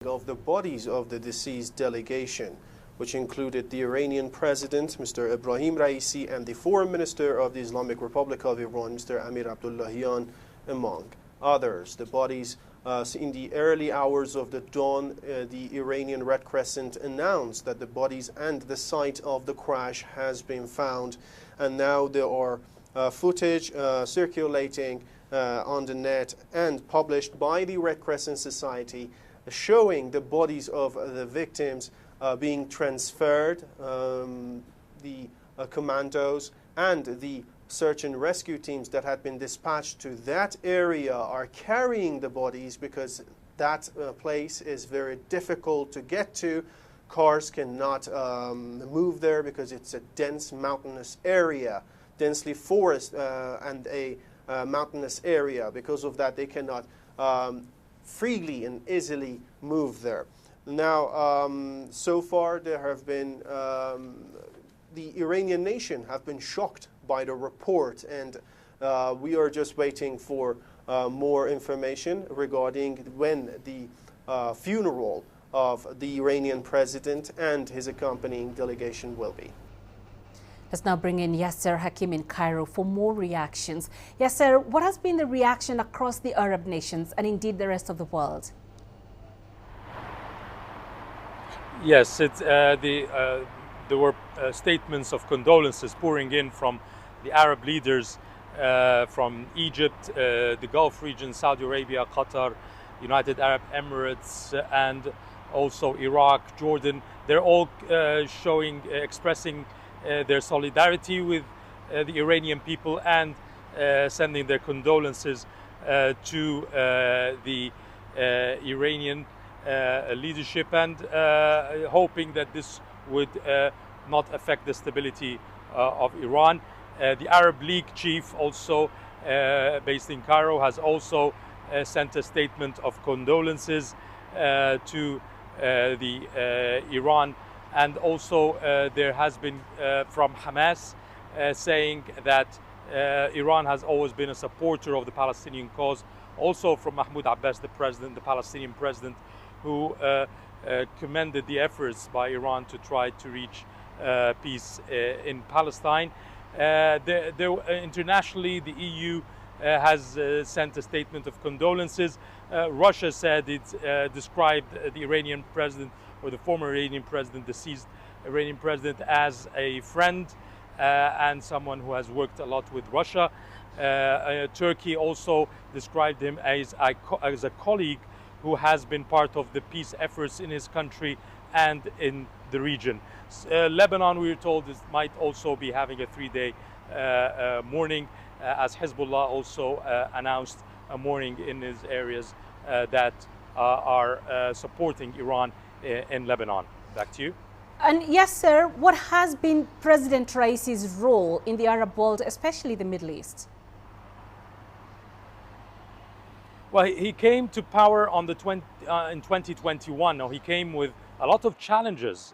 of the bodies of the deceased delegation, which included the Iranian President, Mr. Ebrahim Raisi, and the Foreign Minister of the Islamic Republic of Iran, Mr. Amir Abdullahian, among others. The bodies, in the early hours of the dawn, the Iranian Red Crescent announced that the bodies and the site of the crash has been found, and now there are footage circulating on the net and published by the Red Crescent Society showing the bodies of the victims being transferred. The commandos and the search and rescue teams that had been dispatched to that area are carrying the bodies because that place is very difficult to get to. Cars cannot move there because it's a dense mountainous area, densely forest and a mountainous area. Because of that, they cannot freely and easily move there. Now, so far there have been, the Iranian nation have been shocked by the report, and we are just waiting for more information regarding when the funeral of the Iranian president and his accompanying delegation will be. Let's now bring in Yasser Hakim in Cairo for more reactions. Yasser, what has been the reaction across the Arab nations and indeed the rest of the world? Yes, there were statements of condolences pouring in from the Arab leaders from Egypt, the Gulf region, Saudi Arabia, Qatar, United Arab Emirates, and also Iraq, Jordan. They're all expressing their solidarity with the Iranian people and sending their condolences to the Iranian leadership, and hoping that this would not affect the stability of Iran. The Arab League chief, also based in Cairo, has also sent a statement of condolences to Iran. And also there has been from Hamas saying that Iran has always been a supporter of the Palestinian cause. Also from Mahmoud Abbas, the Palestinian president, who commended the efforts by Iran to try to reach peace in Palestine. Internationally, the EU has sent a statement of condolences. Russia said it described the Iranian president, or the former Iranian president, deceased Iranian president, as a friend and someone who has worked a lot with Russia. Turkey also described him as a colleague who has been part of the peace efforts in his country and in the region. Lebanon, we were told, might also be having a 3-day mourning, as Hezbollah also announced a mourning in his areas that are supporting Iran in Lebanon. Back to you. And yes, sir, what has been President Raisi's role in the Arab world, especially the Middle East? Well, he came to power in 2021. Now, he came with a lot of challenges,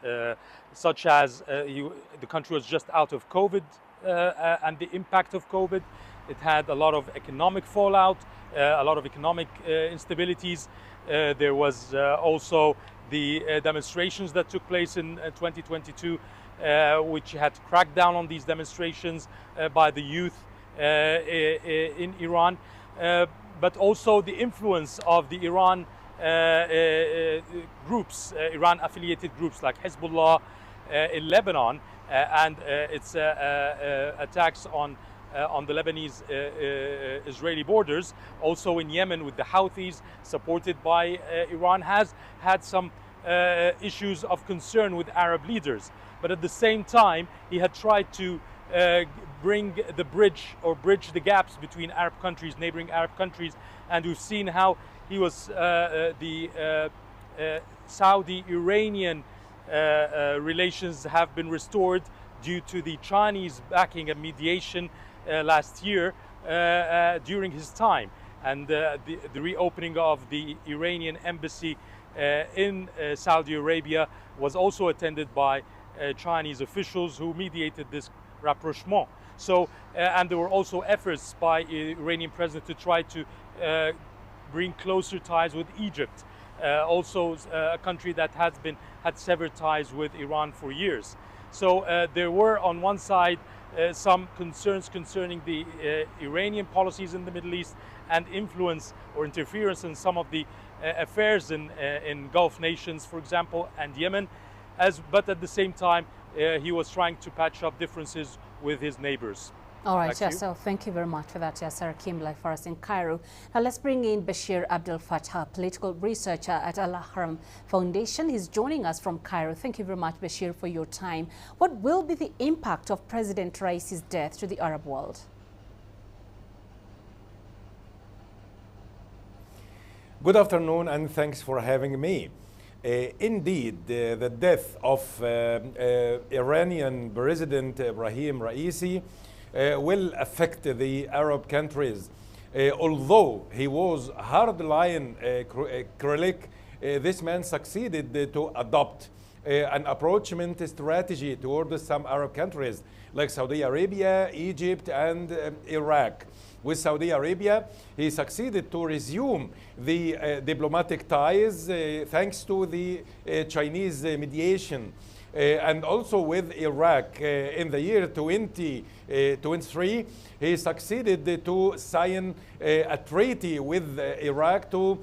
such as the country was just out of COVID and the impact of COVID. It had a lot of economic fallout, a lot of economic instabilities. There was also the demonstrations that took place in 2022, which had cracked down on these demonstrations by the youth in Iran. But also the influence of the Iran groups, Iran-affiliated groups like Hezbollah in Lebanon, and its attacks on the Lebanese-Israeli borders. Also in Yemen with the Houthis, supported by Iran, has had some issues of concern with Arab leaders. But at the same time, he had tried to bring the gaps between Arab countries, neighboring Arab countries, and we've seen how he was the Saudi-Iranian relations have been restored due to the Chinese backing and mediation last year during his time, and the reopening of the Iranian embassy in Saudi Arabia was also attended by Chinese officials who mediated this rapprochement. So, and there were also efforts by Iranian president to try to bring closer ties with Egypt. also a country that had severed ties with Iran for years. So there were on one side some concerns concerning the Iranian policies in the Middle East and influence or interference in some of the affairs in Gulf nations, for example, and Yemen. But at the same time, he was trying to patch up differences with his neighbors. All right, Yasser, thank you very much for that, Yasser Hakim, live for us in Cairo. Now let's bring in Bashir Abdel Fattah, political researcher at Al-Ahram Foundation. He's joining us from Cairo. Thank you very much, Bashir, for your time. What will be the impact of President Raisi's death to the Arab world? Good afternoon, and thanks for having me. Indeed, the death of Iranian President Ebrahim Raisi will affect the Arab countries. Although he was hardline cleric, this man succeeded to adopt an approachment strategy towards some Arab countries like Saudi Arabia, Egypt, and Iraq. With Saudi Arabia, he succeeded to resume the diplomatic ties thanks to the Chinese mediation. And also with Iraq, in the year 2023, he succeeded to sign a treaty with Iraq to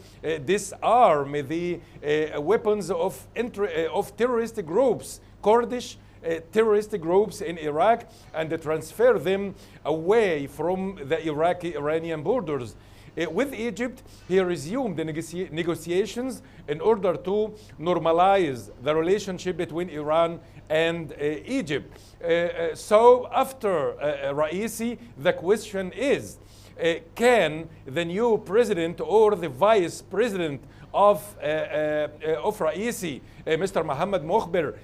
disarm the weapons of terrorist groups, Kurdish terrorist groups in Iraq, and transfer them away from the Iraqi-Iranian borders. With Egypt, he resumed the negotiations in order to normalize the relationship between Iran and Egypt. So after Raisi, the question is, can the new president or the vice president of Raisi, Mr. Mohammad Mokhber,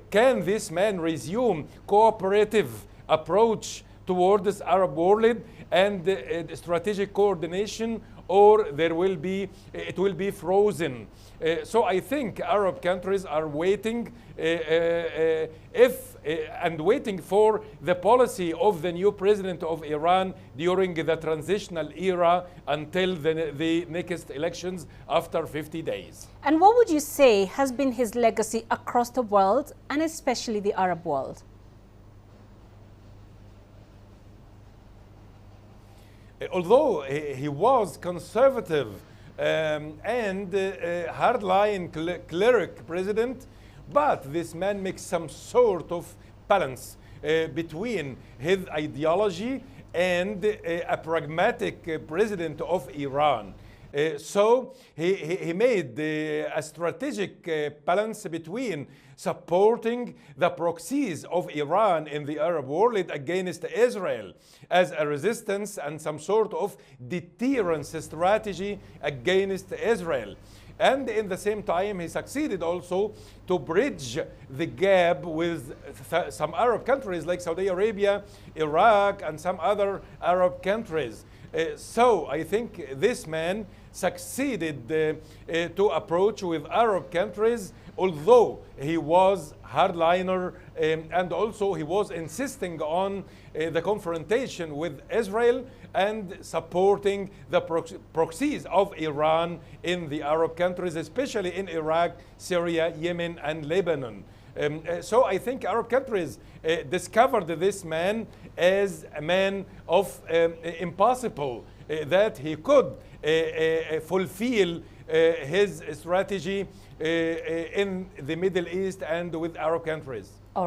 can this man resume cooperative approach towards Arab world and strategic coordination, or it will be frozen? So I think Arab countries are waiting waiting for the policy of the new president of Iran during the transitional era until the next elections after 50 days. And what would you say has been his legacy across the world, and especially the Arab world? Although he was conservative and hardline cleric president, but this man makes some sort of balance between his ideology and a pragmatic president of Iran. So he made a strategic balance between supporting the proxies of Iran in the Arab world against Israel as a resistance and some sort of deterrence strategy against Israel. And in the same time, he succeeded also to bridge the gap with some Arab countries like Saudi Arabia, Iraq, and some other Arab countries. So I think this man succeeded to approach with Arab countries, although he was hardliner and also he was insisting on the confrontation with Israel and supporting the proxies of Iran in the Arab countries, especially in Iraq, Syria, Yemen, and Lebanon. So I think Arab countries discovered this man as a man of impossible, that he could fulfill his strategy in the Middle East and with Arab countries.